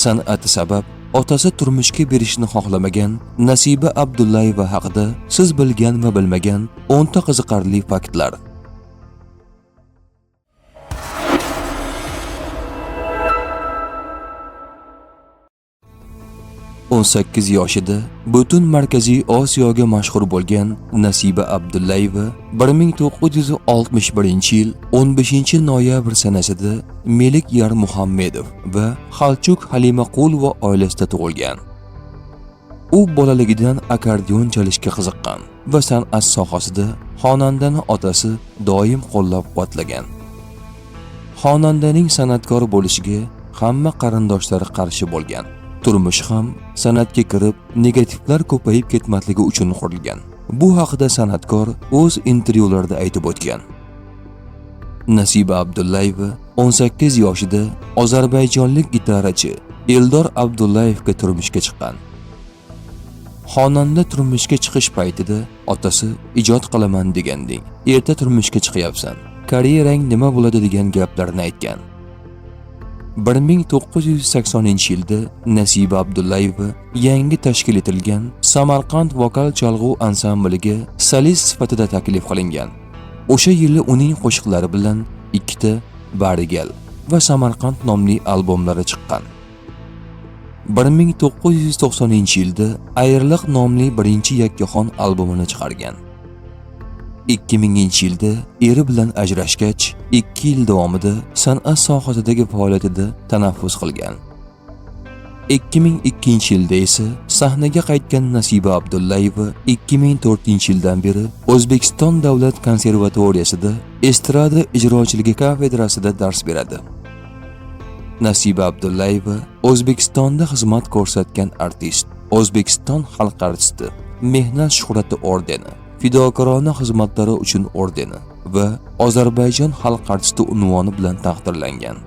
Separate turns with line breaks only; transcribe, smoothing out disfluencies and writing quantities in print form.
san'ati sabab otasi turmushga berishni xohlamagan Nasiba Abdullayeva haqida siz bilgan va bilmagan 10 ta qiziqarli faktlar. 18 yoshida butun Markaziy Osiyoga mashhur bo'lgan Nasiba Abdullayeva 1961-yil 15-noyabr sanasida Melik Yar Muhammedov va Xalchuk Halimaqulova oilasida tug'ilgan. U bolaligidan akordeon chalishga qiziqqan va san'at sohasida xonandani otasi doim qo'llab-quvvatlagan. Xonandaning san'atkor bo'lishiga hamma qarindoshlari qarshi bo'lgan. Turmush ham san'atga kirib, negativlar ko'payib ketmasligi uchun qurilgan. Bu haqida san'atkor o'z intervyularida aytib o'tgan. Nasiba Abdullayeva 18 yoshida ozarbayjonlik gitarachi Eldor Abdullayevga turmushga chiqqan. Xonanda turmushga chiqish paytida otasi ijod qilaman deganding, erta turmushga chiqyapsan, karyerang nima bo'ladi degan gaplarni aytgan. 1980-yilda Nasiba Abdullayeva yangi tashkil etilgan Samarqand vokal chalg'u ansambliga solist sifatida taklif qilingan. O'sha yili uning qo'shiqlari bilan 2 ta Barigal va Samarqand nomli albomlari chiqqan. 1990-yilda Ayriliq nomli birinchi yakkaxon albomini chiqargan. 2000-yilda eri bilan ajrashgach, 2 yil davomida san'at sohasidagi faoliyatida tanaffus qilgan. 2002-yilda esa sahnaga qaytgan Nasiba Abdullayeva 2004-yildan beri O'zbekiston Davlat konservatoriyasida estrada ijrochiligi kafedrasida dars beradi. Nasiba Abdullayeva O'zbekistonda xizmat ko'rsatgan artist, O'zbekiston xalq artisti, Mehnat shuhrati ordeni, fidokorona xizmatlari uchun ordeni va Ozarbayjon xalq artisti unvoni bilan taqdirlangan.